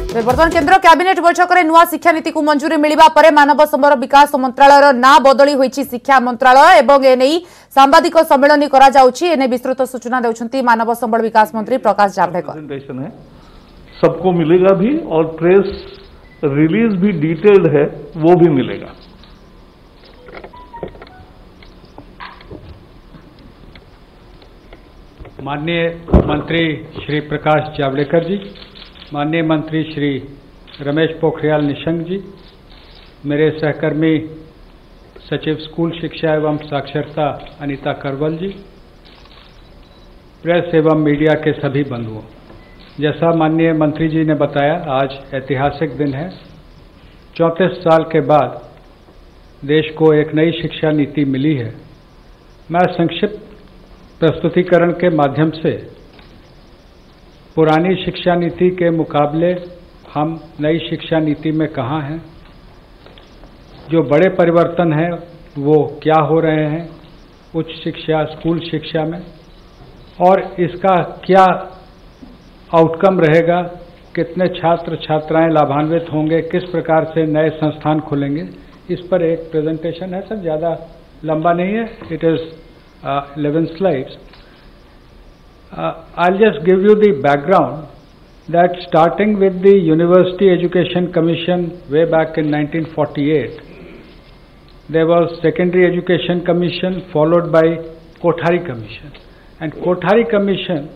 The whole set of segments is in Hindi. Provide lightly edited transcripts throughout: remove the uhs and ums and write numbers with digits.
बर्तमान केंद्र कैबिनेट बैठक में नुआ शिक्षा नीति को मंजूरी मिलवा पर मानव संपद विकास मंत्रालय ना बदली होईछि शिक्षा मंत्रालय एवं एने सांबादिक सम्मेलन करा जाउछि। एने विस्तृत सूचना देउछंती मानव संपद विकास मंत्री प्रकाश जावड़ेकर। सबको मिलेगा भी और प्रेस रिलीज भी डिटेल्ड है वो भी मिलेगा। माननीय मंत्री श्री प्रकाश जावड़ेकर जी, माननीय मंत्री श्री रमेश पोखरियाल निशंक जी, मेरे सहकर्मी सचिव स्कूल शिक्षा एवं साक्षरता अनीता करवल जी, प्रेस एवं मीडिया के सभी बंधुओं, जैसा माननीय मंत्री जी ने बताया, आज ऐतिहासिक दिन है। 34 साल के बाद देश को एक नई शिक्षा नीति मिली है। मैं संक्षिप्त प्रस्तुतिकरण के माध्यम से पुरानी शिक्षा नीति के मुकाबले हम नई शिक्षा नीति में कहाँ हैं, जो बड़े परिवर्तन हैं वो क्या हो रहे हैं उच्च शिक्षा स्कूल शिक्षा में, और इसका क्या आउटकम रहेगा, कितने छात्र छात्राएं लाभान्वित होंगे, किस प्रकार से नए संस्थान खुलेंगे, इस पर एक प्रेजेंटेशन है। सर ज़्यादा लंबा नहीं है, it is 11 slides. I'll just give you the background that starting with the University Education Commission way back in 1948, there was Secondary Education Commission followed by Kothari Commission, and Kothari Commission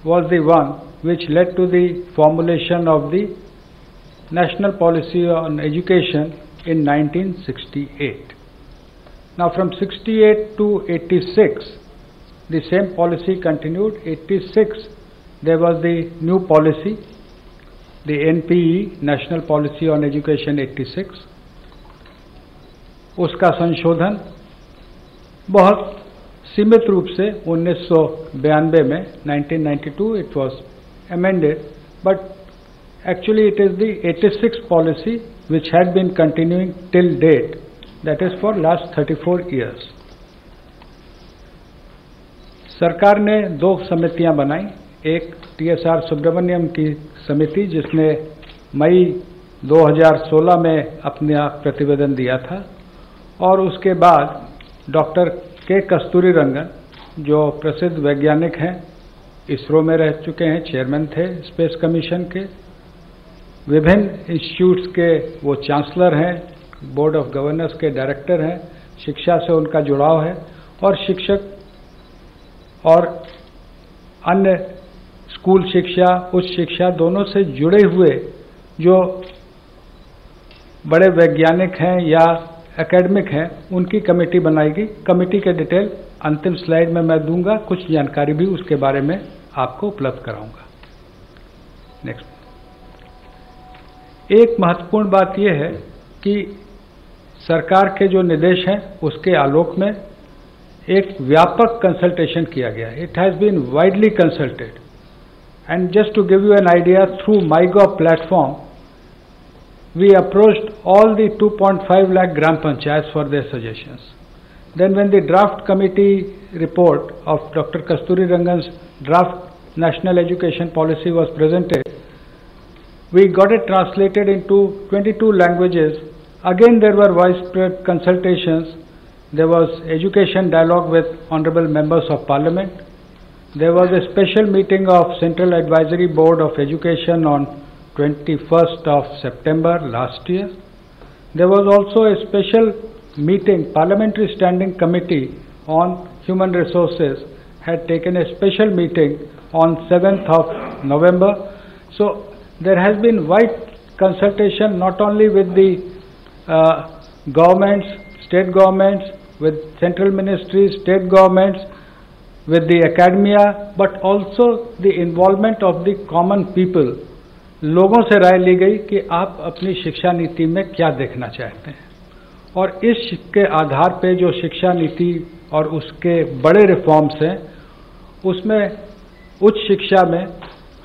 was the one which led to the formulation of the National Policy on Education in 1968. Now from 68 to 86, the same policy continued. 86, there was the new policy, the NPE, National Policy on Education 86. उसका संशोधन बहुत सीमित रूप से 1992 में 1992 it was amended, but actually it is the 86 policy which had been continuing till date. That is for last 34 years. सरकार ने 2 समितियां बनाई, एक TSR सुब्रमण्यम की समिति जिसने मई 2016 में अपना प्रतिवेदन दिया था, और उसके बाद डॉक्टर के कस्तूरीरंगन जो प्रसिद्ध वैज्ञानिक हैं, इसरो में रह चुके हैं, चेयरमैन थे स्पेस कमीशन के, विभिन्न इंस्टीट्यूट्स के वो चांसलर हैं, बोर्ड ऑफ गवर्नर्स के डायरेक्टर हैं, शिक्षा से उनका जुड़ाव है, और शिक्षक और अन्य स्कूल शिक्षा उच्च शिक्षा दोनों से जुड़े हुए जो बड़े वैज्ञानिक हैं या एकेडमिक हैं, उनकी कमेटी बनाएगी। कमेटी के डिटेल अंतिम स्लाइड में मैं दूंगा, कुछ जानकारी भी उसके बारे में आपको उपलब्ध कराऊंगा। नेक्स्ट, एक महत्वपूर्ण बात यह है कि सरकार के जो निर्देश हैं उसके आलोक में एक व्यापक कंसल्टेशन किया गया। It has been widely consulted, and just to give you an idea, through MyGov platform we approached all the 2.5 lakh gram panchayats for their suggestions. Then when the draft committee report of Dr. Kasturirangan's draft National Education Policy was presented, we got it translated into 22 languages. Again, there were widespread consultations. There was education dialogue with honorable members of parliament. There was a special meeting of Central Advisory Board of Education on 21st of September last year. There was also a special meeting, Parliamentary Standing Committee on Human Resources had taken a special meeting on 7th of November. So there has been wide consultation not only with the governments, state governments, with central ministries, state governments, with the academia, but also the involvement of the common people. लोगों से राय ली गई कि आप अपनी शिक्षा नीति में क्या देखना चाहते हैं, और इसके आधार पे जो शिक्षा नीति और उसके बड़े रिफॉर्म्स हैं, उसमें उच्च शिक्षा में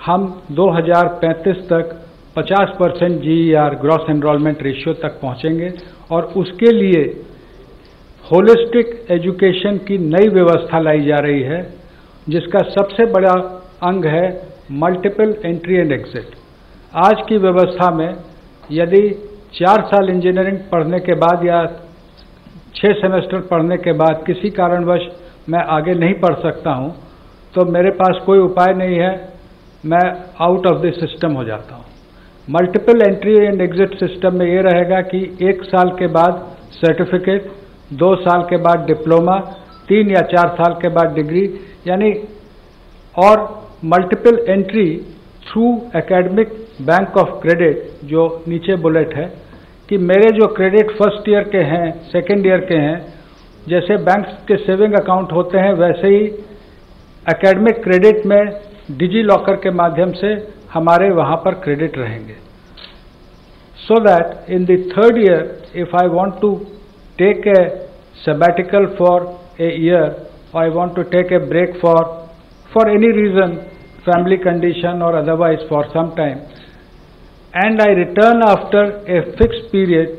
हम 2035 तक 50% GER ग्रॉस एनरोलमेंट रेशियो तक पहुंचेंगे, और उसके लिए होलिस्टिक एजुकेशन की नई व्यवस्था लाई जा रही है, जिसका सबसे बड़ा अंग है मल्टीपल एंट्री एंड एग्जिट। आज की व्यवस्था में यदि 4 साल इंजीनियरिंग पढ़ने के बाद या 6 सेमेस्टर पढ़ने के बाद किसी कारणवश मैं आगे नहीं पढ़ सकता हूं, तो मेरे पास कोई उपाय नहीं है, मैं आउट ऑफ द सिस्टम हो जाता हूं। Multiple entry and exit system में ये रहेगा कि 1 साल के बाद सर्टिफिकेट, 2 साल के बाद डिप्लोमा, 3 या 4 साल के बाद डिग्री, यानी और multiple entry through academic bank of credit, जो नीचे बुलेट है कि मेरे जो क्रेडिट फर्स्ट ईयर के हैं, सेकेंड ईयर के हैं, जैसे बैंक के सेविंग अकाउंट होते हैं वैसे ही एकेडमिक क्रेडिट में डिजी लॉकर के माध्यम से हमारे वहां पर क्रेडिट रहेंगे, so that in the third year if I want to take a sabbatical for a year, or I want to take a break for any reason, family condition or otherwise for some time, and I return after a fixed period,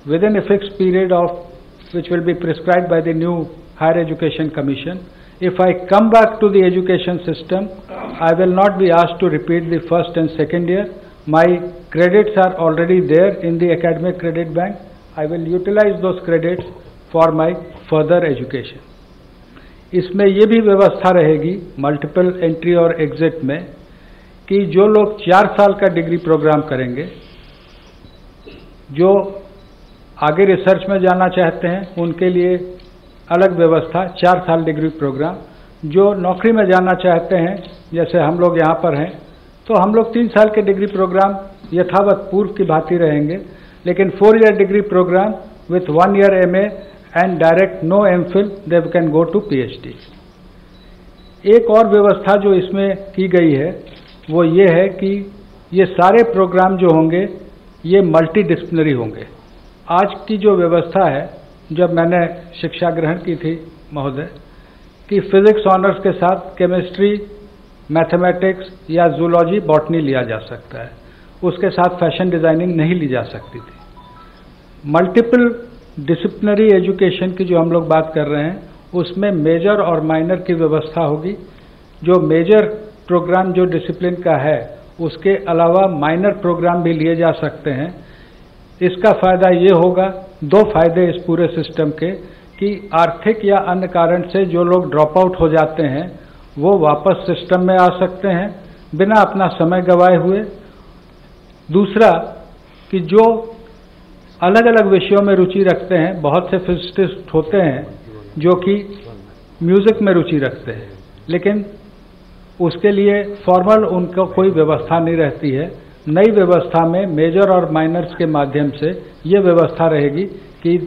within a fixed period of which will be prescribed by the new Higher Education Commission. If I come back to the education system, I will not be asked to repeat the first and second year. My credits are already there in the academic credit bank. I will utilize those credits for my further education. इसमें ये भी व्यवस्था रहेगी मल्टीपल एंट्री और एग्जिट में कि जो लोग 4 साल का डिग्री प्रोग्राम करेंगे, जो आगे रिसर्च में जाना चाहते हैं उनके लिए अलग व्यवस्था 4 साल डिग्री प्रोग्राम, जो नौकरी में जाना चाहते हैं जैसे हम लोग यहाँ पर हैं तो हम लोग 3 साल के डिग्री प्रोग्राम यथावत पूर्व की भांति रहेंगे, लेकिन 4 year degree programme with 1 year MA and direct no MPhil, they can go to PhD. एक और व्यवस्था जो इसमें की गई है वो ये है कि ये सारे प्रोग्राम जो होंगे ये मल्टी डिसिप्लिनरी होंगे। आज की जो व्यवस्था है, जब मैंने शिक्षा ग्रहण की थी महोदय, कि फिजिक्स ऑनर्स के साथ केमिस्ट्री, मैथमेटिक्स या जूलॉजी, बॉटनी लिया जा सकता है, उसके साथ फैशन डिजाइनिंग नहीं ली जा सकती थी। मल्टीपल डिसिप्लिनरी एजुकेशन की जो हम लोग बात कर रहे हैं उसमें मेजर और माइनर की व्यवस्था होगी। जो मेजर प्रोग्राम जो डिसिप्लिन का है उसके अलावा माइनर प्रोग्राम भी लिए जा सकते हैं। इसका फायदा ये होगा, 2 फायदे इस पूरे सिस्टम के, कि आर्थिक या अन्य कारण से जो लोग ड्रॉप आउट हो जाते हैं वो वापस सिस्टम में आ सकते हैं बिना अपना समय गंवाए हुए। दूसरा कि जो अलग अलग विषयों में रुचि रखते हैं, बहुत से फिजिसिस्ट होते हैं जो कि म्यूजिक में रुचि रखते हैं, लेकिन उसके लिए फॉर्मल उनको कोई व्यवस्था नहीं रहती है। नई व्यवस्था में मेजर और माइनर्स के माध्यम से ये व्यवस्था रहेगी कि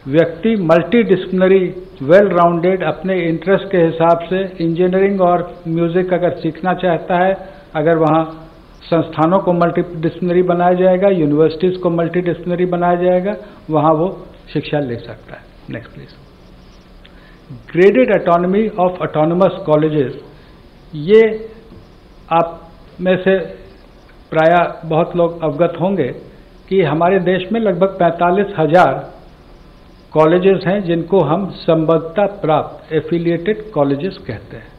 व्यक्ति मल्टी डिसिप्लिनरी, वेल राउंडेड, अपने इंटरेस्ट के हिसाब से इंजीनियरिंग और म्यूजिक अगर सीखना चाहता है, अगर वहाँ संस्थानों को मल्टी डिसिप्लिनरी बनाया जाएगा, यूनिवर्सिटीज को मल्टी डिसिप्लिनरी बनाया जाएगा, वहाँ वो शिक्षा ले सकता है। Next please. Graded autonomy of autonomous colleges, ये आप में से प्राय बहुत लोग अवगत होंगे कि हमारे देश में लगभग 45,000 कॉलेजेस हैं जिनको हम संबद्धता प्राप्त एफिलिएटेड कॉलेजेस कहते हैं।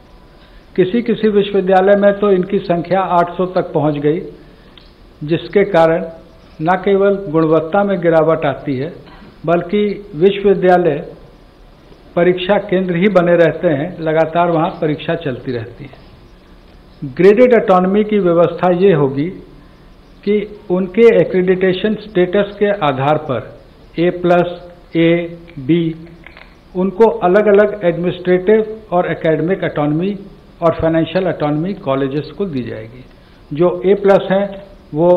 किसी किसी विश्वविद्यालय में तो इनकी संख्या 800 तक पहुंच गई, जिसके कारण न केवल गुणवत्ता में गिरावट आती है बल्कि विश्वविद्यालय परीक्षा केंद्र ही बने रहते हैं, लगातार वहां परीक्षा चलती रहती है। ग्रेडेड ऑटोनॉमी की व्यवस्था ये होगी कि उनके एक्रेडिटेशन स्टेटस के आधार पर A+, A, B, उनको अलग अलग एडमिनिस्ट्रेटिव और एकेडमिक ऑटोनॉमी और फाइनेंशियल ऑटोनॉमी कॉलेजेस को दी जाएगी। जो A+ हैं वो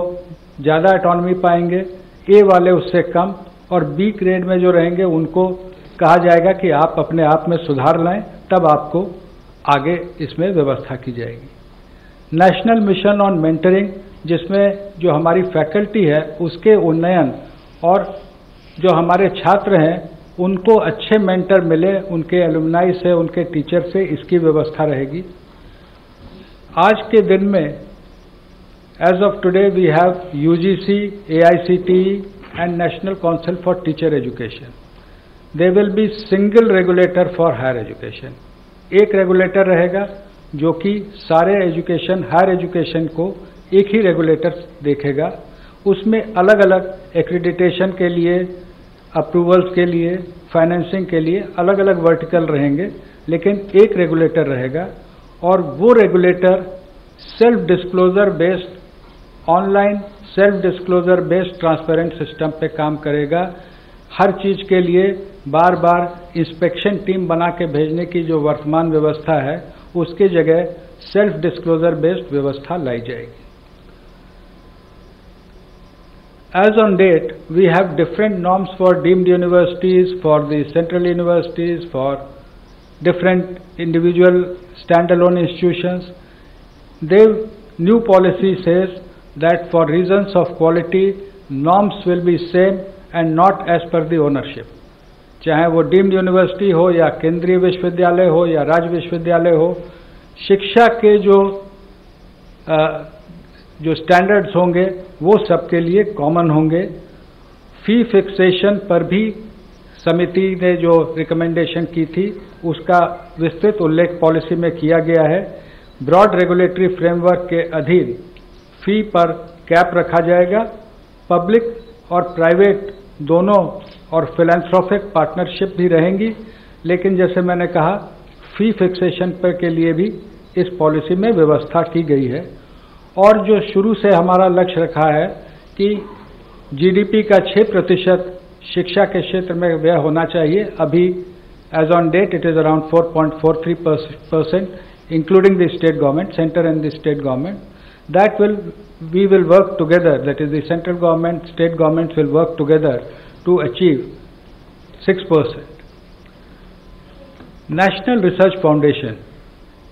ज़्यादा ऑटोनॉमी पाएंगे, A वाले उससे कम, और B ग्रेड में जो रहेंगे उनको कहा जाएगा कि आप अपने आप में सुधार लाएं, तब आपको आगे इसमें व्यवस्था की जाएगी। नेशनल मिशन ऑन मेंटरिंग, जिसमें जो हमारी फैकल्टी है उसके उन्नयन और जो हमारे छात्र हैं उनको अच्छे मेंटर मिले, उनके एलुमनाई से, उनके टीचर से, इसकी व्यवस्था रहेगी। आज के दिन में age of today we have UGC, AICTE and National Council for Teacher Education. They will be single regulator for higher education. एक रेगुलेटर रहेगा जो कि सारे एजुकेशन, हायर एजुकेशन को एक ही रेगुलेटर देखेगा। उसमें अलग अलग एक्रेडिटेशन के लिए, अप्रूवल्स के लिए, फाइनेंसिंग के लिए अलग अलग वर्टिकल रहेंगे, लेकिन एक रेगुलेटर रहेगा। और वो regulator self disclosure based, online self disclosure based transparent system पे काम करेगा। हर चीज के लिए बार बार इंस्पेक्शन टीम बना के भेजने की जो वर्तमान व्यवस्था है, उसकी जगह सेल्फ डिस्क्लोजर बेस्ड व्यवस्था लाई जाएगी। As on date, we have different norms for deemed universities, for the central universities, for different individual standalone institutions. The new policy says that for reasons of quality, norms will be same and not as per the ownership. चाहे वो डीम्ड यूनिवर्सिटी हो या केंद्रीय विश्वविद्यालय हो या राज्य विश्वविद्यालय हो, शिक्षा के जो स्टैंडर्ड्स होंगे वो सबके लिए कॉमन होंगे। फी फिक्सेशन पर भी समिति ने जो रिकमेंडेशन की थी उसका विस्तृत उल्लेख पॉलिसी में किया गया है। ब्रॉड रेगुलेटरी फ्रेमवर्क के अधीन फी पर कैप रखा जाएगा। पब्लिक और प्राइवेट दोनों और फिलैंथ्रोपिक पार्टनरशिप भी रहेंगी, लेकिन जैसे मैंने कहा फी फिक्सेशन पर के लिए भी इस पॉलिसी में व्यवस्था की गई है। और जो शुरू से हमारा लक्ष्य रखा है कि जीडीपी का 6% शिक्षा के क्षेत्र में व्यय होना चाहिए। अभी as on date it is around 4.43%, including the state government, centre and the state government. That we will work together, that is the central government, state governments will work together to achieve 6%. National Research Foundation,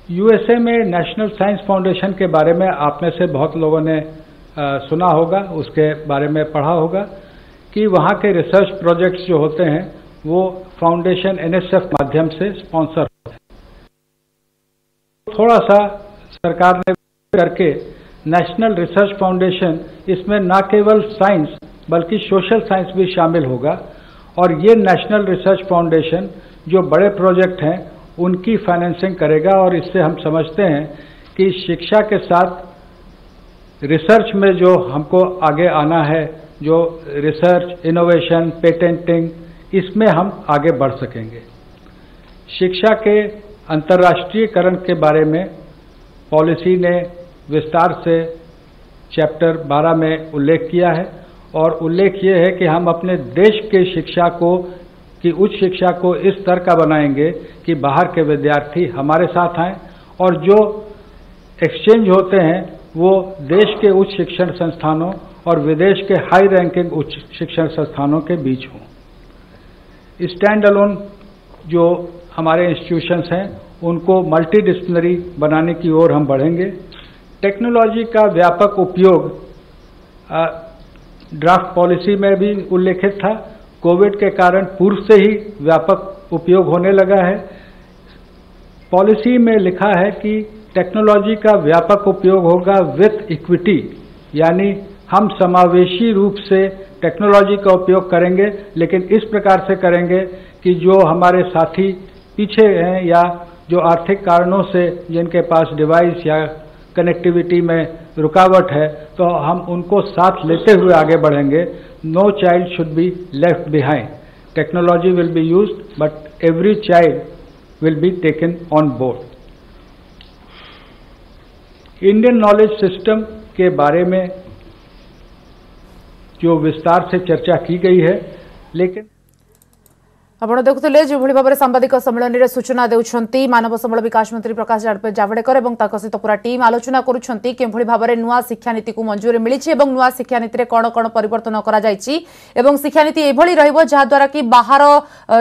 USA में नेशनल साइंस फाउंडेशन के बारे में आप में से बहुत लोगों ने सुना होगा, उसके बारे में पढ़ा होगा कि वहाँ के रिसर्च प्रोजेक्ट्स जो होते हैं वो फाउंडेशन एनएसएफ माध्यम से स्पॉन्सर होते हैं। थोड़ा सा सरकार ने करके नेशनल रिसर्च फाउंडेशन, इसमें न केवल साइंस बल्कि सोशल साइंस भी शामिल होगा। और ये नेशनल रिसर्च फाउंडेशन जो बड़े प्रोजेक्ट हैं उनकी फाइनेंसिंग करेगा। और इससे हम समझते हैं कि शिक्षा के साथ रिसर्च में जो हमको आगे आना है, जो रिसर्च, इनोवेशन, पेटेंटिंग, इसमें हम आगे बढ़ सकेंगे। शिक्षा के अंतर्राष्ट्रीयकरण के बारे में पॉलिसी ने विस्तार से चैप्टर 12 में उल्लेख किया है। और उल्लेख ये है कि हम अपने देश के शिक्षा को, की उच्च शिक्षा को इस स्तर का बनाएंगे कि बाहर के विद्यार्थी हमारे साथ आएं और जो एक्सचेंज होते हैं वो देश के उच्च शिक्षण संस्थानों और विदेश के हाई रैंकिंग उच्च शिक्षण संस्थानों के बीच हों। स्टैंड अलोन जो हमारे इंस्टीट्यूशंस हैं उनको मल्टीडिसिप्लिनरी बनाने की ओर हम बढ़ेंगे। टेक्नोलॉजी का व्यापक उपयोग ड्राफ्ट पॉलिसी में भी उल्लेखित था। कोविड के कारण पूर्व से ही व्यापक उपयोग होने लगा है। पॉलिसी में लिखा है कि टेक्नोलॉजी का व्यापक उपयोग होगा विथ इक्विटी, यानी हम समावेशी रूप से टेक्नोलॉजी का उपयोग करेंगे, लेकिन इस प्रकार से करेंगे कि जो हमारे साथी पीछे हैं या जो आर्थिक कारणों से जिनके पास डिवाइस या कनेक्टिविटी में रुकावट है, तो हम उनको साथ लेते हुए आगे बढ़ेंगे। No child should be left behind. Technology will be used but every child will be taken on board. Indian knowledge system के बारे में जो विस्तार से चर्चा की गई है, लेकिन आपण देखुले जो भाव में सांबादिक सम्मेलन में सूचना देउछंती मानव संबल विकास मंत्री प्रकाश जावड़ेकर और सहित पूरा टीम आलोचना करुछंती केभଳି भाव में नुआ शिक्षा नीति को मंजूरी मिली और नुआ शिक्षा नीति में कौन कौन परिवर्तन करा जायछि एवं शिक्षा नीति एभଳି रहिबो जहा द्वारा कि बाहर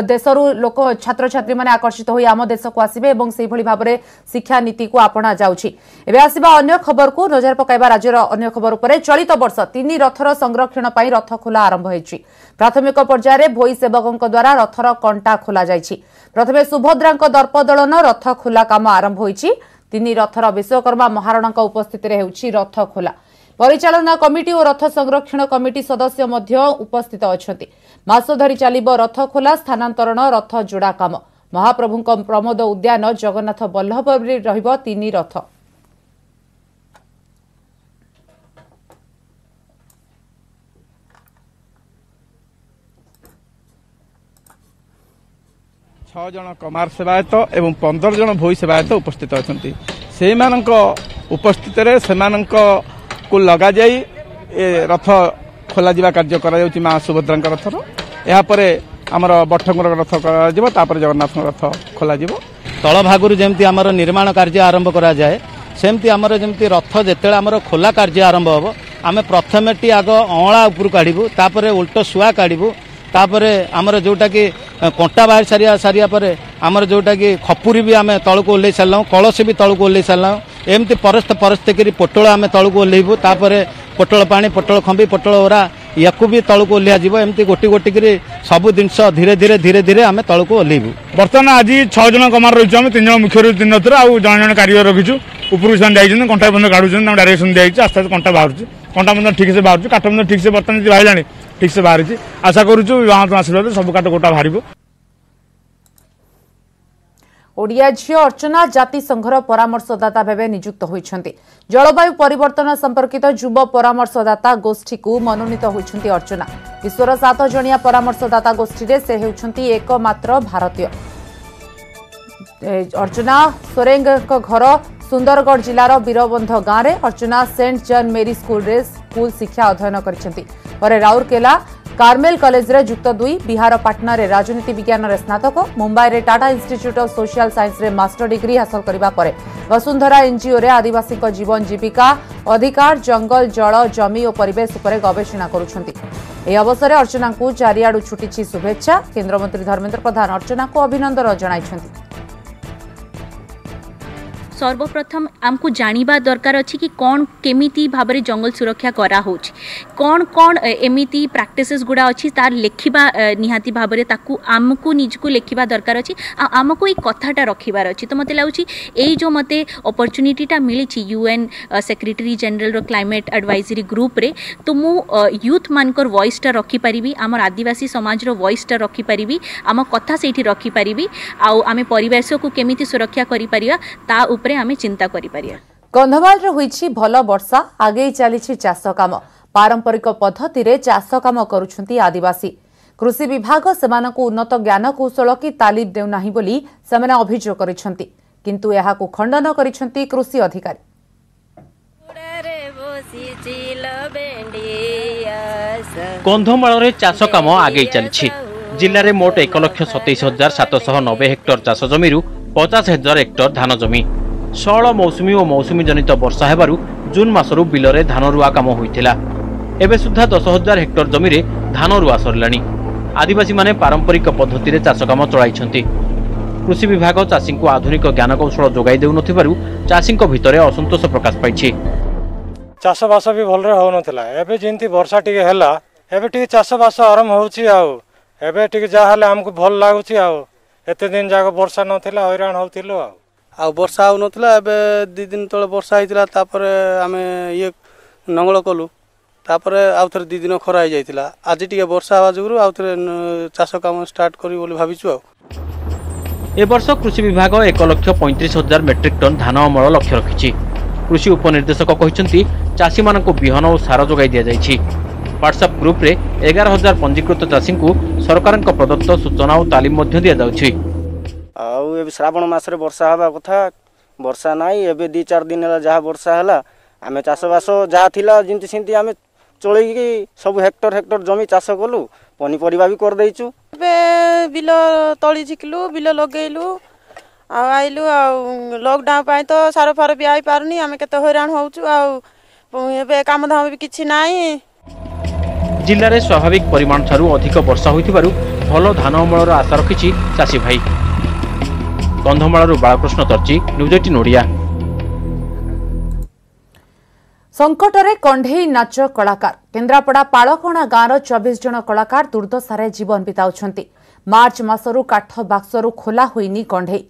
देशरू लोक छात्र छात्री माने आकर्षित होई आम देश को आसीबे एवं सेही भଳି भाव में शिक्षा नीति को आपणा जाउछि। एबे आसीबा अन्य खबर को नजर पकाइबा राज्यर अन्य खबर उपरे चलित वर्ष 3 रथर संरक्षण पई रथ खोला आरंभ होइछि। प्राथमिक पर्यायर भोई सेवकଙ୍କ द्वारा रथर कंटा खोला जाइछि। प्रथमे सुभद्राଙ୍କ दर्पदलन रथ खोला काम आरंभ होइछि। 3 रथर विश्वकर्मा महाराणाଙ୍କ उपस्थिति रे हेउछि रथ खोला। परिचालना कमिटी और रथ संरक्षण कमिटी सदस्य मध्य उपस्थित अछंती। मास धरी चलिबो रथ खोला, स्थानांतरण, रथ जोड़ा काम। महाप्रभुଙ୍କ प्रमोद उद्यान जगन्नाथ बल्लभ रे रहिबो 3 रथ। 6 जन कमार सेवायत एवं 15 जन भोई सेवायत उपस्थित अच्छा से उपस्थित को लग जाई रथ खोल कार्य कर माँ सुभद्रा रथर यापर आमर बठंगर रथ कर जगन्नाथ रथ खोल तल भागुर जमती आमर निर्माण कार्य आरंभ करा जाए सेमती आमर जमती रथ जिते आमर खोला कार्य आरंभ हम आम प्रथम टी आग अँला उपर काढ़ू तापर उल्ट शुआ काढ़ू तापर आमर जोटा कि कंटा बाहर सारिया पर आमर जोटा कि खपुरी भी आम तल को ओल्लै सारू कलश भी तल को ओल्लै सारू एमती परस्त परस्त कर पोटल आम तल को ओल्लैबू तापर पोटल पानी पोटल खंबी पोटल ओरा या भी तल को ओल्लिया एमती गोटी गोटी कर सब जिनस धीरे धीरे धीरे धीरे आम तल को ओल्लैबू। बर्तमान आज 6 जन कमार रही आम 3 जन मुख्य 3 रथ और जन कारीगर रखीचु उपरू से कंटा बंद काढ़ुन डायरेक्शन दिखाई आस्ते आस्ते कंटा बाहर कंटा बंद ठीक से बाहर काठ बंद ठीक से बर्तमान बाहर ठीक से बाहरी आशा करुचु आशीर्वाद सब काठ गोटा बाहर। ओडिया झील अर्चना जाति संघर परामर्शदाता भाव नियुक्त होइछन्ति। जलवायु परिवर्तन संपर्कित युव परामर्शदाता गोष्ठी को मनोनीत होइछन्ति अर्चना। विश्वर 7 जणिया परामर्शदाता गोष्ठी रे से हेउछन्ति एकमात्र भारतीय। अर्चना सोरेंग घर सुंदरगढ़ जिलार वीरबंध गाँव में अर्चना सेंट जॉन मेरी स्कूल शिक्षा अध्ययन करछन्ति। परे राउरकेला कार्मेल कॉलेज रे युक्त 2 बिहार पाटना रे राजनीति विज्ञान रे स्नातक मुंबई रे Tata institute of social science रे मास्टर डिग्री हासिल करिबा परे वसुंधरा एनजीओ रे आदिवासी को जीवन जीविका अधिकार जंगल जल जमी और परिवेश उपरे गवेषणा करुछन्ति। ए अवसर अर्चना को चारियाडू छुटिछि शुभेच्छा। केंद्रमंत्री धर्मेंद्र प्रधान अर्चना को अभिनंदन जणाइछन्ति। सर्वप्रथम आमको जानिबा दरकार अछि कि कौन केमिति भाबरे जंगल सुरक्षा करा होछि कौन कौन एमिति प्रैक्टिसेस गुडा अछि तार लेखिबा निहाती भाबरे ताकू आमको निजको लेखिबा दरकार अछि आमको ई कथाटा रखिबार अछि। तो मते लाउछि एई जो मते अपॉर्चुनिटीटा मिलिछि यूएन सेक्रेटरी जनरल रो क्लाइमेट एडवाइजरी ग्रुप रे तो मु यूथ मानकर वॉइसटा रखि परिबी आमर आदिवासी समाज रो वॉइसटा रखि परिबी आम कथा सेठी रखि परिबी आउ आमे परिवेश को केमिति सुरक्षा करि परिबा ता आमे चिंता करि परिया। कंधमाल रे होईछि भल वर्षा आगे चलीछि चाष काम पारंपरिक पद्धति रे चाष काम करूछंती आदिवासी। कृषि विभाग सेमानकु उन्नत ज्ञान कौशल की तालीम देउ नाही बोली सेमाने अभियोग करिसंती किंतु एहाकु खंडन करिसंती कृषि अधिकारी। कंधमाल रे चाष काम आगे चलीछि। जिल्ला रे मोट 1,27,790 हेक्टर चाष जमी 50,000 हेक्टर धान जमी षोल मौसुमी और मौसुमी जनित वर्षा हेबारु जून मासरू बिलरे धान रुआ काम होइथिला। एबे सुधा 10,000 हेक्टर जमी रे धान रुआ सरलानी। आदिवासी माने पारंपरिक पद्धति रे चाष काम चलाइछंती। कृषि विभाग चाषी को आधुनिक ज्ञान कौशल जोगाई देउ नथिबारु चाषी भितरे असंतोष प्रकाश पाइछि। चाष बास भी भलरे हो नथिला एबे जिंती वर्षा टिके हैला एबे टिके चाष बास आरंभ होउछि आउ एबे टिके जा हाले हमको भल लागुछि आउ एते दिन जाक वर्षा नथिला हैरान होउथिलो आउ वर्षा हो नथिला एबे 2 दिन तळे वर्षा आइतिला तापरे आमे ये नंगळ कलु तापरे आउथरे 2 दिन खरा आइ जाइतिला आज टिके वर्षा आवा जुगरु आउथरे चाष काम स्टार्ट करी बोली भाबिछु आउ। ए वर्ष कृषि विभाग 1,35,000 मेट्रिक टन धान अमल लक्ष्य रखिछि। कृषि उपनिर्देशक कहिसंती चाषी मानक बिहन और सार जोगाई दिया जाइछि। व्हाट्सएप ग्रुप रे 11,000 पंजीकृत चाषी को सरकार प्रदत्त सूचना और तालीम दिया जाउछि। श्रावण मास रे वर्षा हवा कथा वर्षा नाई एबे 2-4 दिन हला जहा वर्षा हला आमे चाष बास जहा थिला जिंति सिंति आमे चोळी की सब हेक्टर हेक्टर जमी चाष कलु पनी परिबा भी कर देइछु। एबे बिल तळी झिकलु बिल लगेइलु आ आइलु आ लॉकडाउन पाई तो सारो फारो भी आइ पारुनी आमे केते हैरान होउछु आ एबे काम धाम भी किछि नाई। जिल्ला रे स्वाभाविक परिमाण ठारू अधिक वर्षा होइतिबारु भलो धान अमलर आशा रखिछि चाषी भाई। कंधमाल बालकृष्ण तर्ची न्यूज 18 ओडिया। संकटरे कंढेई नाच कलाकार केन्द्रापड़ा पालकणा गाँव 24 जन कलाकार दुर्दशारे जीवन बिताउछंती। मार्च मासरू काठ बाक्सरू खोला होइनी कंढेई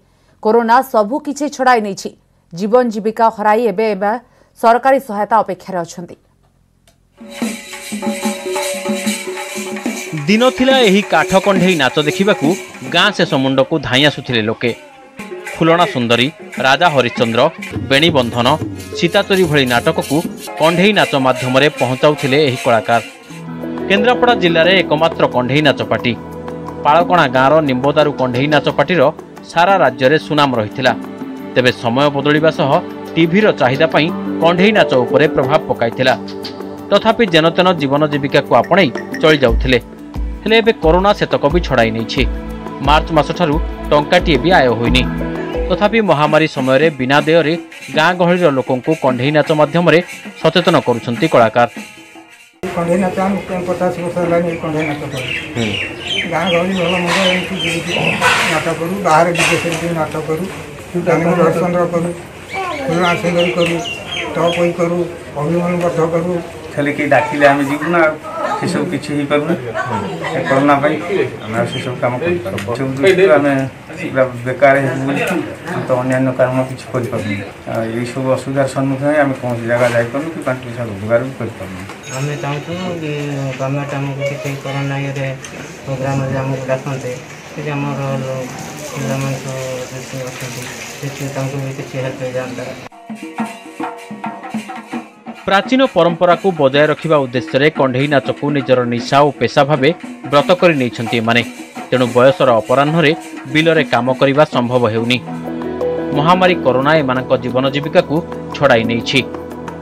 कोरोना सबु किछि छड़ाई नैछि जीवन जीविका हराई एबे सरकारी सहायता अपेक्षा अछंती। दिन थिला एही काठ कंढेई नाच देखिबाकू गाँ शेष मुंड को धाई आसुथिले लोके। फुलना सुंदरी राजा हरिश्चंद्र बेणी बंधन सीताचोरी भली नाटक को कंढेई नाच माध्यम पहुंचाउथिले एही कलाकार। केन्द्रापड़ा जिले में एकमात्र कंढेई नाच पार्टी पाळकणा गाँवर निम्बोदारू कंढेई नाच पार्टीर सारा राज्य में सुनाम रही। तेबे समय बदलिबा सह टीभीर चाहिदा पई कंढेई नाच उपरे प्रभाव पकाइथिला। तथापि जेनतेन जीवन जीविका को आपणै चली जाउथिले। हेले एबे कोरोना सेतक भी छड़ाई नहीं। मार्च मास ठारू टंकाटीए भी आय होइनी। तथापि महामारी समय बिना देय गाँ गहली लोकों कंढेई नाच माध्यम सचेतन करुछंती कलाकार। कंढेई नाच 50 वर्ष है कंढेई नाच गाँ गहली भल मंद नाट करूँ बाहर विदेश नाट करूँ दर्शन करूँ फुलना सुंदरी करूँ टप करूँ अभिमानबद्ध करूँ खाली कहीं डाकिले आम जीवु ना से सब किसी हो पार कोरोना से सब कम आम बेकार तो अन्य कारण किसी कर सब असुविधार सम्मुखीन आम कौन जगह जापर कि 5 पैसा रोजगार भी कर आम चाहूँ कि गवर्नमेंट आमको किसी कोरोना ये प्रोग्राम आमको डाकते आम किसी हेल्प हो जाता। प्राचीन परंपरा को बजाय रखिबा उद्देश्य रे कंढेई नाच को निजर निशा और पेशा भावे व्रत करि नैछंती एमाने। तेणु बयसर अपराह्न रे बिल रे काम करिबा संभव हेउनी। महामारी कोरोना एमानक जीवन जीविका को छड़ाई नैछि।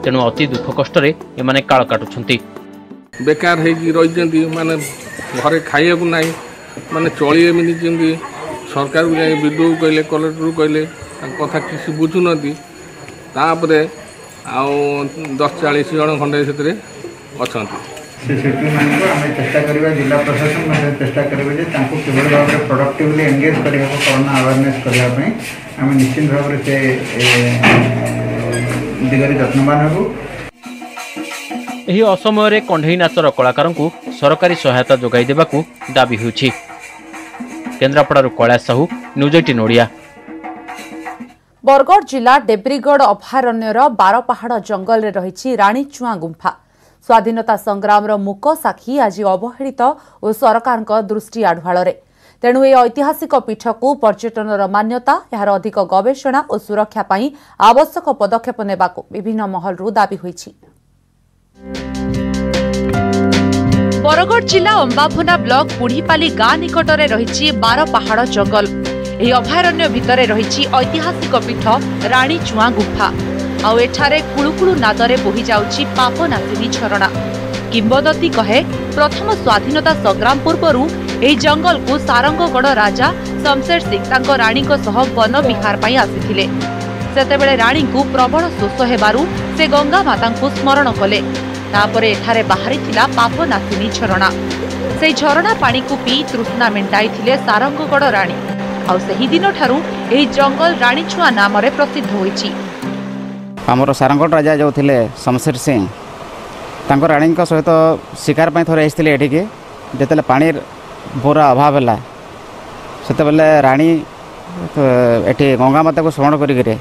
तेणु अति दुख कष्ट रे एमाने काळ काटुछंती। बेकार हे कि रहिजंती माने घरे खाइया को नाही माने चली एमिनि जंती सरकार को जाय विडो कहले कलेक्टर कहले कथा किसी बुझु नदी तापरे आउ 10-40 जन खंडे से अच्छा चेष्टा करवा जिला प्रशासन चेष्टा करेंगे किभली भाव में प्रोडक्टिवली एंगेज करने कोरोना अवेयरनेस करने आम निश्चित भाव से दिगरे जत्नवान हबु। एही असमय रे कंढेई नाचर कलाकार को सरकारी सहायता जोगाई देबाकू दाबी होछि। केन्द्रापड़ारू कैलाश साहू, न्यूज 18 ओडिया। बरगढ़ जिला डेब्रीगढ़ अभयारण्यर बारपहाड़ जंगल रे रही राणीचुआ गुंफा स्वाधीनता संग्राम मूक साक्षी आज अवहेलित और सरकार दृष्टि आढ़ुआल तेणु ए ऐतिहासिक पीठ को पर्यटन मान्यता यार अधिक गवेषणा और सुरक्षा पाई आवश्यक पदक्षेप नेबाकू विभिन्न महलरू दाबी होईछि। बरगढ़ जिला अंबाभुना ब्लॉक बुढ़ीपाली गाँ निकटरे रही बारपहाड़ जंगल। ଏହି ଅଭୟାରଣ୍ୟ ଭିତରେ ରହିଛି ଐତିହାସିକ ପୀଠ ରାଣୀଚୁଆ ଗୁମ୍ଫା ଆଉ ଏଠାରେ କୁଳୁକୁଳୁ ନାଦରେ ବୋହି ଯାଉଛି ପାପନାଶିନୀ ଝରଣା। କିମ୍ବଦନ୍ତୀ କହେ ପ୍ରଥମ ସ୍ୱାଧୀନତା ସଂଗ୍ରାମ ପୂର୍ବରୁ ଏହି ଜଙ୍ଗଲକୁ ସାରଙ୍ଗଗଡ଼ ରାଜା ଶମଶେର ସିଂ ତାଙ୍କ ରାଣୀଙ୍କ ସହ ବନ ବିହାର ପାଇଁ ଆସିଥିଲେ। ସେତେବେଳେ ରାଣୀଙ୍କୁ ପ୍ରବଳ ଶୋଷ ହେବାରୁ ସେ ଗଙ୍ଗା ମାତାଙ୍କୁ ସ୍ମରଣ କଲେ। ତାପରେ ଏଠାରେ ବାହାରିଥିଲା ପାପନାଶିନୀ ଝରଣା। ସେହି ଝରଣା ପାଣିକୁ ପିଇ ତୃଷ୍ଣା ମେଣ୍ଟାଇଥିଲେ ସାରଙ୍ଗଗଡ଼ ରାଣୀ। ଆଉ ସେହି ଦିନ ଠାରୁ ଏହି ଜଙ୍ଗଲ ରାଣୀଚୁଆ ନାମରେ ପ୍ରସିଦ୍ଧ ହୋଇଛି। ଆମର ସାରଙ୍ଗଗଡ଼ ରାଜା ଯେଉଁ ଥିଲେ ଶମଶେର ସିଂ ତାଙ୍କ ରାଣୀଙ୍କ ସହିତ ଶିକାର ପାଇଁ ଥରେ ଆସିଥିଲେ ଏଠିକି। ଯେତେବେଳେ ପାଣିର ପୁରା ଅଭାବ ହେଲା ସେତେବେଳେ ରାଣୀ ଏଠି ଗଙ୍ଗା ମାତାକୁ ସ୍ମରଣ କରିକିରି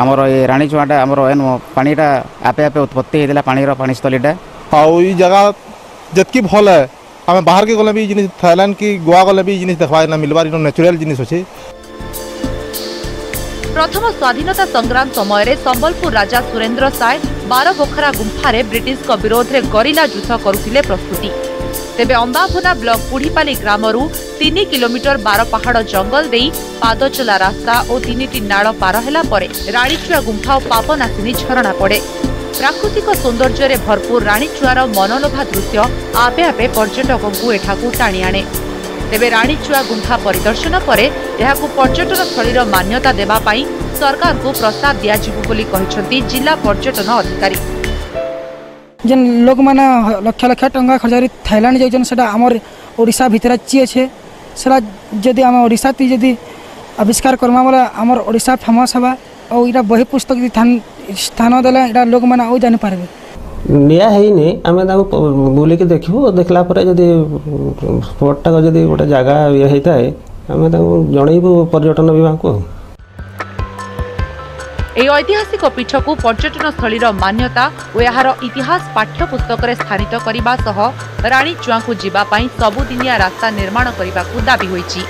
ଆମର ଏ ରାଣୀଚୁଆଟା ଆମର ପାଣିଟା ଆପେ ଆପେ ଉତ୍ପତ୍ତି ହେଇଥିଲା ପାଣିର ପାଣିସ୍ଥଳୀଟା। ଆଉ ଏଇ ଜାଗା ଯେତିକି ଭଲ है आम बाहर के गले भी जिन थाईलैंड की गोवा गले भी जिन देखा ना मिलबार नेचुरल जिनिस अच्छे। प्रथम स्वाधीनता संग्राम समय संबलपुर राजा सुरेंद्र साय बारबोखरा गुंफारे ब्रिटिश विरोध में गरिला युद्ध करुथिले प्रस्तुति। तेबे अंबाभुना ब्लॉक बुढ़ीपाली ग्रामरू 3 किलोमीटर बारपहाड़ जंगल देई पादचला रास्ता और 3टी नाଳ पार ହେଲା ପରେ राणीचुआ गुंफा और पापनाशिनी झरणा पड़े। प्राकृतिक सौंदर्य भरपूर राणीचुआर मनलोभा दृश्य आपे आपे पर्यटकों को एठाकू टाणी आणे। तेबे राणीचुआ गुंफा परिदर्शन पर एहाकू पर्यटन स्थलीर मान्यता देबा पाई सरकार को प्रस्ताव दियाजिबु बोली कहिसंती जिला पर्यटन अधिकारी। जेन लोक माने लक्ष लक्ष टंका खर्च थाईलैंड जाइछन सेटा हमर ओडिसा भितर ची छे सेटा जदी हम ओडिसा ती जदी आविष्कार करमा बोले हमर ओडिसा फेमस हबा और इटा बही पुस्तक स्थान देला इटा लोक माने ओ जानि पारबे। निया हैनी आमे ताको बुली के देखिबो देखला परे जदी स्पॉटटा जदी गोटे जगह ये हेताए आमे ताको जणैबो पर्यटन विभाग को। ए ऐतिहासिक पीठ को पर्यटन स्थलीर मान्यता और यार इतिहास पाठ्यपुस्तक रे स्थानित करबा सह राणीचुआ को जीवा पाई सबुदिनिया रास्ता निर्माण करबा को दाबी होईची।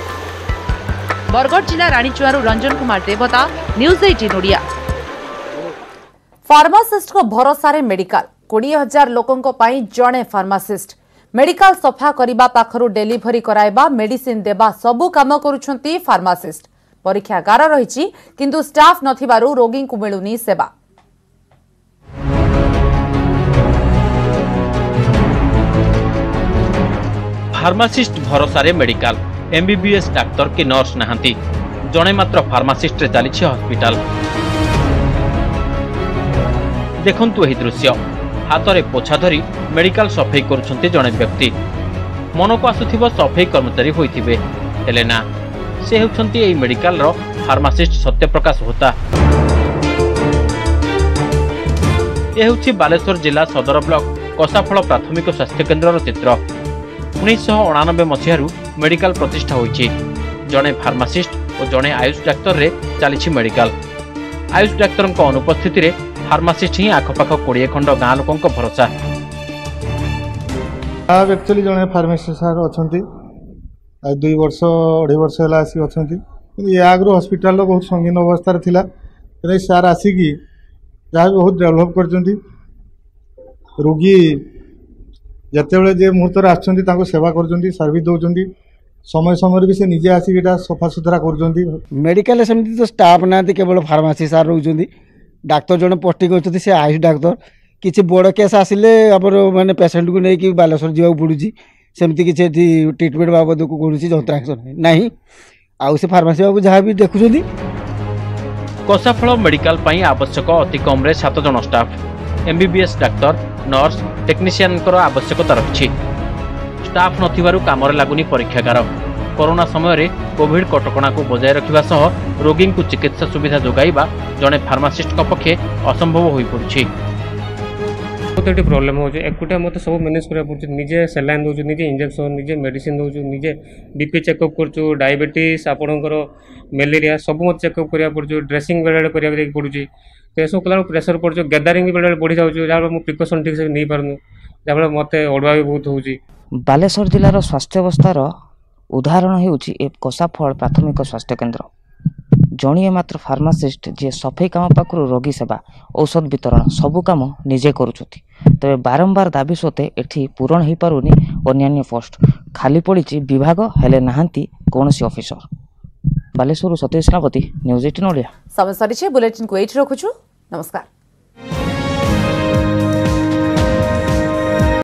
बरगढ़ जिला राणीचुआरू रंजन कुमार देवता, न्यूज 18 ओडिया। फार्मासिस्ट को भरोसा रे मेडिकल 20,000 लोकों को पाई जणे फार्मासिस्ट मेडिकल सफा करने पाखरु डेलीवरी कराइबा मेडिसिन देबा सबु काम करुछंती फार्मासिस्ट। परीक्षागार रही किंतु स्टाफ नथिबारु रोगी को मिलुनी सेवा। फार्मासिस्ट भरोसा रे मेडिकल एमबीबीएस डाक्तर कि नर्स नहांती जणे मात्र फार्मासिस्ट रे चली हॉस्पिटल। देखंतु एही दृश्य हाथ में पोछा धरी मेडिकल सफाई करुछंती जणे व्यक्ति। मन को आसुथिबो सफाई कर्मचारी होइथिबे हेले ना से हेउछंती एही मेडिकल रो फार्मासिस्ट सत्यप्रकाश होता। ए हेउछि बालेश्वर जिला सदर ब्लॉक कसाफल प्राथमिक स्वास्थ्य केन्द्र चित्र। 1989 मसीहारू मेडिकल प्रतिष्ठा होइछि। जणे फार्मासिस्ट और जणे आयुष डाक्तर रे चली मेडिकल। आयुष डाक्तर अनुपस्थिति रे फार्मासिस्ट ही आखपाख 20 खंड गाँ लोकों भरोसा। एक्चुअली जड़े फार्मासिस्ट सार अच्छा 2 वर्ष 2.5 वर्ष है आसिक अच्छा या आगु हस्पिटाल बहुत संगीन अवस्था थिला सार आसिकी जहाँ भी बहुत डेभलप कर रोगी जिते जे मुहूर्त आसुँच सेवा कर सर्विस दौरान समय समय भी से निजे आसिक सफा सुतरा कर। मेडिकल सेमती तो स्टाफ ना केवल फार्मासी सार रोच डाक्तर जड़े पोस्टिंग अच्छे से आयुष डाक्तर किसी बड़ केस आसिले माने पेसेंट को लेकिन बालेश्वर जावाक पड़ुची सेमती किसी ट्रिटमेंट बाबद को कौन जंत्रांश नहीं आउ से फार्मासी बाबू जहाँ भी देखुं। कसाफल मेडिकल पई आवश्यक अति कम रे 7 जन staff MBBS doctor nurse technician आवश्यकता रही। स्टाफ नथिबारु कामरे लागुनी परीक्षागार। कोरोना समय रे कोविड कटकणा को बजाय रखिबा सह रोगी को चिकित्सा सुविधा जोगाइबा जने फार्मासिस्ट पक्षे असंभव होई पड़ुछि। बहुत प्रोब्लेम हो एकुटिया मत सब मैनेज करा पड़छ। निजे सलाइन दउछु निजे इंजेक्शन निजे मेडिसिन दउछु निजे बीपी चेकअप करछु डायबिटीज आपणकर मलेरिया सब मत चेकअप करिया पड़छ। ड्रेसिंग बेले करिया पड़ुछि तो सब कला प्रेशर पड़छ। गैदरिंग बेले बढ़ी जाउछु जहाँ मु प्रिकॉशन ठीक से नहीं पारनु जहाँ मत अड़ुआ भी बहुत होउछि। बालेश्वर जिलार स्वास्थ्य अवस्थार उदाहरण हेउछि ए कसाफल प्राथमिक स्वास्थ्य केन्द्र। जणिए मात्र फार्मासिस्ट जे सफाई काम पाखरु रोगी सेवा औषध वितरण सबु काम निजे करुछथि। तबे बारंबार दाबी सते एठी पूरण हो पारुनी अन्यान्य पोस्ट खाली पड़ी विभाग हेले नाहांती कोनसी ऑफिसर। बालेश्वर सतीश सेनापति न्यूज 18 ओडिया। समय सरीछे बुलेटिन को एठी रखुछु। नमस्कार।